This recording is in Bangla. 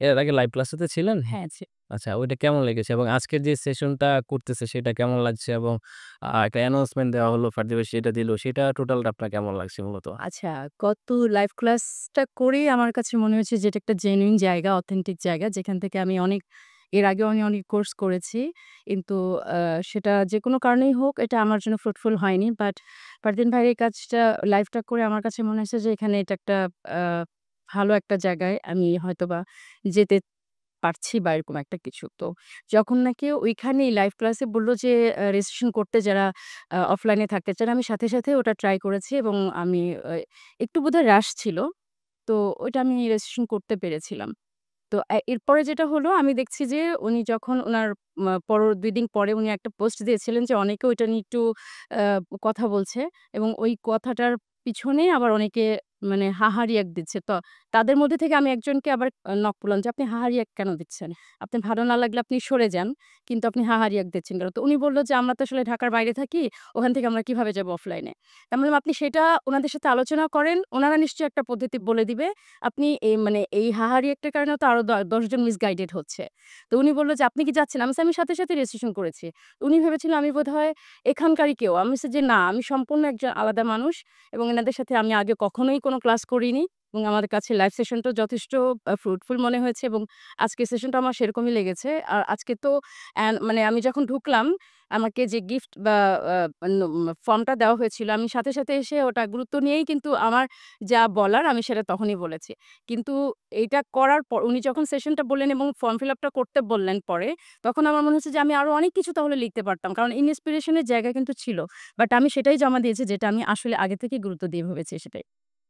এর আগে লাইভ ক্লাসেতে ছিলেন? হ্যাঁ, আচ্ছা, ওইটা কেমন লেগেছে? এবং আজকের যে সেশনটা করতেছে সেটা কেমন লাগছে? এবং একটা অ্যানাউন্সমেন্ট দেওয়া হলো, ফার্স্ট দিবস সেটা দিল। সেটা টোটালটা আপনার কেমন লাগছে মূলত? আচ্ছা, গত লাইভ ক্লাসটা করেই আমার কাছে মনে হয়েছে যে এটা একটা জেনুইন জায়গা, অথেন্টিক জায়গা। যেখান থেকে আমি এর আগেও আমি অনেক কোর্স করেছি। কিন্তু আ সেটা যেকোনো কারণেই হোক এটা আমার জন্য ফ্রুটফুল হয়নি। বাট ফারদিন ভাইয়ের এই কাজটা লাইভটা করে আমার কাছে মনে হয়েছে যে এখানে এটা একটা আ ভালো একটা জায়গায় আমি হয়তোবা যেতে পারছি বা এরকম একটা কিছু। তো যখন নাকি ওইখানেই লাইভ ক্লাসে বলল যে রেজিস্ট্রেশন করতে যারা অফলাইনে থাকতে চান, আমি সাথে, সাথে ওটা ট্রাই করেছি এবং আমি একটু বোধহয় রাশ ছিল। তো ওইটা আমি রেজিস্ট্রেশন করতে পেরেছিলাম। তো এরপরে যেটা হলো আমি দেখছি যে উনি যখন উনার ২ দিন পরে উনি একটা পোস্ট দিয়েছিলেন যে অনেকে ওইটা নিয়ে একটু আ কথা বলছে এবং ওই কথাটার পিছনে আবার অনেকে মানে হাহা রিঅ্যাক্ট দিচ্ছে। তো তাদের মধ্যে থেকে আমি একজনকে আবার নক করলাম যে, "আপনি হাহা রিঅ্যাক্ট কেন দিচ্ছেন? আপনার ভালো না লাগলে আপনি সরে যান। কিন্তু আপনি হাহা রিঅ্যাক্ট দিচ্ছেন কেন?" তো উনি বলল যে, "আমরা তো আসলে ঢাকার বাইরে থাকি। ওখান থেকে আমরা কিভাবে যাবো অফলাইনে?" আমি বললাম, "আপনি সেটা উনাদের সাথে আলোচনা করেন। উনারা নিশ্চয়ই একটা পদ্ধতি বলে দিবে। আপনি মানে এই হাহারি একটার কারণে তো আরো ১০ জন মিসগাইডেড হচ্ছে। তো উনি বলল যে, "আপনি কি যাচ্ছেন?" আমি বলছি, "আমি সাথে, সাথে রেজিস্ট্রেশন করেছি।" তো উনি ভেবেছিলেন আমি বোধহয় এখানকারই কেউ। আমি বলছি যে, "না, আমি সম্পূর্ণ একজন আলাদা মানুষ এবং এনাদের সাথে আমি আগে কখনোই কোনো ক্লাস করিনি এবং আমার কাছে লাইভ সেশনটাও যথেষ্ট ফ্রুটফুল মনে হয়েছে এবং আজকের সেশনটা আমার সেরকমই লেগেছে। আর আজকে তো মানে আমি যখন ঢুকলাম, আমাকে যে গিফট বা আ ফর্মটা দেওয়া হয়েছিল, আমি সাথে, সাথে এসে ওটা গুরুত্ব নিয়েই কিন্তু আমার যা বলার আমি সেটা তখনই বলেছি। কিন্তু এইটা করার পর উনি যখন সেশনটা বললেন এবং ফর্ম ফিল আপটা করতে বললেন পরে, তখন আমার মনে হচ্ছে যে আমি আরো অনেক কিছু তাহলে লিখতে পারতাম। কারণ ইন্সপিরেশন এর জায়গা কিন্তু ছিল। বাট আমি সেটাই জমা দিয়েছি যেটা আমি আসলে আগে থেকেই গুরুত্ব দিয়ে ভেবেছি সেটাই।